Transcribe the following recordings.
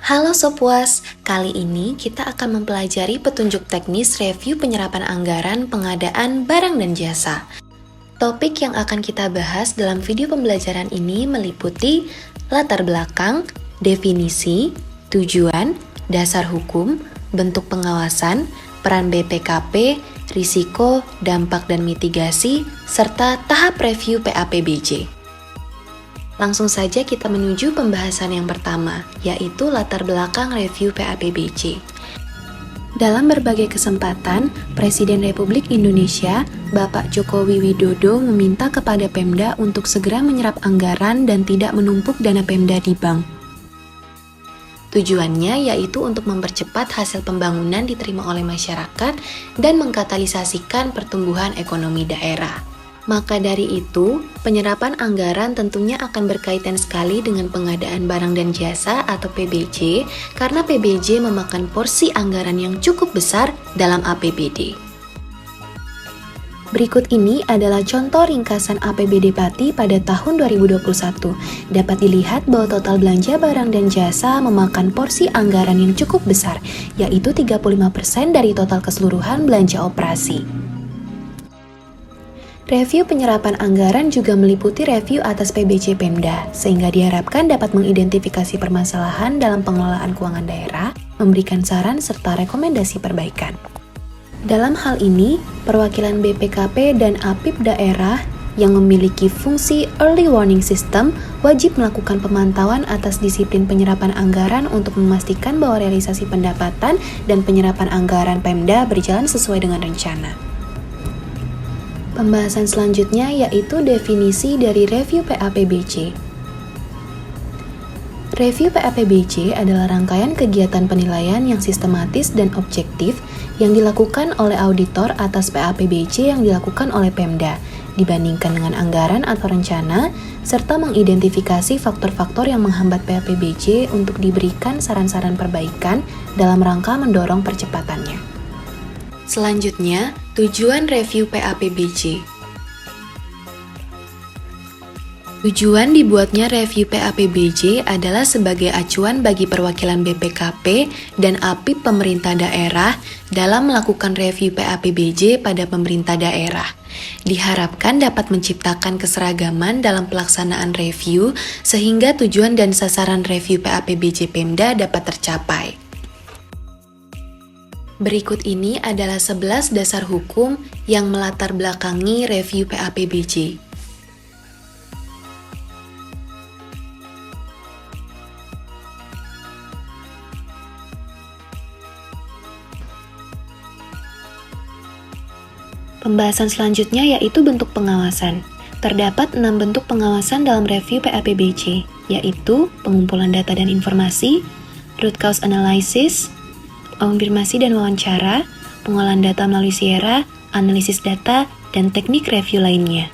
Halo Sopuas, kali ini kita akan mempelajari petunjuk teknis review penyerapan anggaran pengadaan barang dan jasa. Topik yang akan kita bahas dalam video pembelajaran ini meliputi latar belakang, definisi, tujuan, dasar hukum, bentuk pengawasan, peran BPKP, risiko, dampak dan mitigasi, serta tahap review PAPBJ. Langsung saja kita menuju pembahasan yang pertama, yaitu latar belakang review PAPBJ. Dalam berbagai kesempatan, Presiden Republik Indonesia, Bapak Jokowi Widodo meminta kepada Pemda untuk segera menyerap anggaran dan tidak menumpuk dana Pemda di bank. Tujuannya yaitu untuk mempercepat hasil pembangunan diterima oleh masyarakat dan mengkatalisasikan pertumbuhan ekonomi daerah. Maka dari itu, penyerapan anggaran tentunya akan berkaitan sekali dengan pengadaan barang dan jasa atau PBJ, karena PBJ memakan porsi anggaran yang cukup besar dalam APBD. Berikut ini adalah contoh ringkasan APBD Pati pada tahun 2021. Dapat dilihat bahwa total belanja barang dan jasa memakan porsi anggaran yang cukup besar, yaitu 35% dari total keseluruhan belanja operasi. Review penyerapan anggaran juga meliputi review atas PBJ Pemda, sehingga diharapkan dapat mengidentifikasi permasalahan dalam pengelolaan keuangan daerah, memberikan saran serta rekomendasi perbaikan. Dalam hal ini, perwakilan BPKP dan APIP daerah yang memiliki fungsi Early Warning System wajib melakukan pemantauan atas disiplin penyerapan anggaran untuk memastikan bahwa realisasi pendapatan dan penyerapan anggaran Pemda berjalan sesuai dengan rencana. Pembahasan selanjutnya yaitu definisi dari review PAPBJ. Review PAPBJ adalah rangkaian kegiatan penilaian yang sistematis dan objektif yang dilakukan oleh auditor atas PAPBJ yang dilakukan oleh Pemda, dibandingkan dengan anggaran atau rencana, serta mengidentifikasi faktor-faktor yang menghambat PAPBJ untuk diberikan saran-saran perbaikan dalam rangka mendorong percepatannya. Selanjutnya, tujuan review PAPBJ. Tujuan dibuatnya review PAPBJ adalah sebagai acuan bagi perwakilan BPKP dan APIP pemerintah daerah dalam melakukan review PAPBJ pada pemerintah daerah. Diharapkan dapat menciptakan keseragaman dalam pelaksanaan review sehingga tujuan dan sasaran review PAPBJ Pemda dapat tercapai. Berikut ini adalah 11 dasar hukum yang melatar belakangi review PAPBJ. Pembahasan selanjutnya yaitu bentuk pengawasan. Terdapat 6 bentuk pengawasan dalam review PAPBJ, yaitu pengumpulan data dan informasi, root cause analysis, konfirmasi dan wawancara, pengolahan data melalui Sierra, analisis data, dan teknik review lainnya.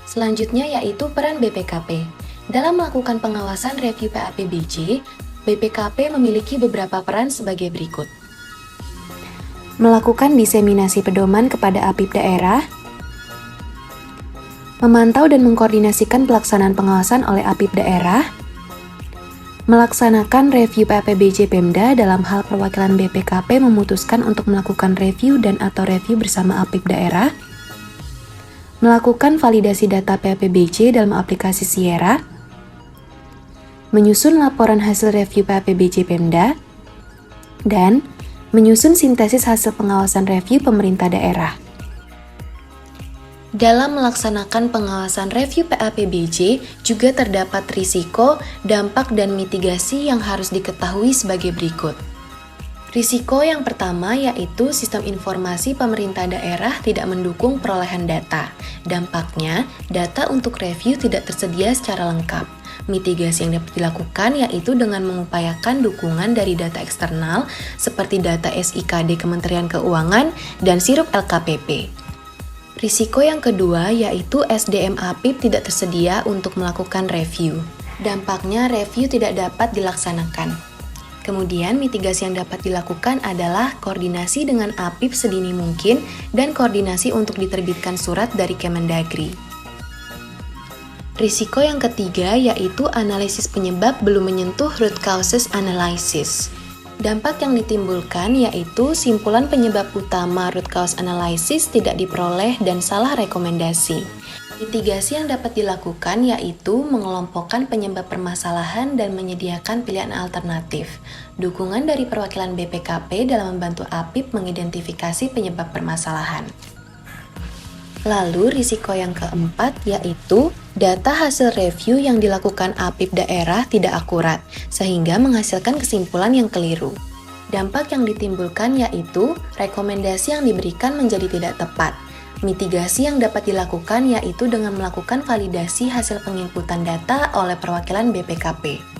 Selanjutnya yaitu peran BPKP. Dalam melakukan pengawasan review PAPBJ, BPKP memiliki beberapa peran sebagai berikut. Melakukan diseminasi pedoman kepada APIP daerah, memantau dan mengkoordinasikan pelaksanaan pengawasan oleh APIP daerah, melaksanakan review PAPBJ Pemda dalam hal perwakilan BPKP memutuskan untuk melakukan review dan atau review bersama APIP daerah, melakukan validasi data PAPBJ dalam aplikasi Sierra, menyusun laporan hasil review PAPBJ Pemda, dan menyusun sintesis hasil pengawasan review pemerintah daerah. Dalam melaksanakan pengawasan review PAPBJ juga terdapat risiko, dampak, dan mitigasi yang harus diketahui sebagai berikut. Risiko yang pertama yaitu sistem informasi pemerintah daerah tidak mendukung perolehan data. Dampaknya, data untuk review tidak tersedia secara lengkap. Mitigasi yang dapat dilakukan yaitu dengan mengupayakan dukungan dari data eksternal seperti data SIKD Kementerian Keuangan dan sirup LKPP. Risiko yang kedua yaitu SDM APIP tidak tersedia untuk melakukan review. Dampaknya review tidak dapat dilaksanakan. Kemudian mitigasi yang dapat dilakukan adalah koordinasi dengan APIP sedini mungkin dan koordinasi untuk diterbitkan surat dari Kemendagri. Risiko yang ketiga yaitu analisis penyebab belum menyentuh root causes analysis. Dampak yang ditimbulkan yaitu simpulan penyebab utama root cause analysis tidak diperoleh dan salah rekomendasi. Mitigasi yang dapat dilakukan yaitu mengelompokkan penyebab permasalahan dan menyediakan pilihan alternatif. Dukungan dari perwakilan BPKP dalam membantu APIP mengidentifikasi penyebab permasalahan. Lalu risiko yang keempat yaitu data hasil review yang dilakukan APIP daerah tidak akurat, sehingga menghasilkan kesimpulan yang keliru. Dampak yang ditimbulkan yaitu rekomendasi yang diberikan menjadi tidak tepat. Mitigasi yang dapat dilakukan yaitu dengan melakukan validasi hasil penginputan data oleh perwakilan BPKP.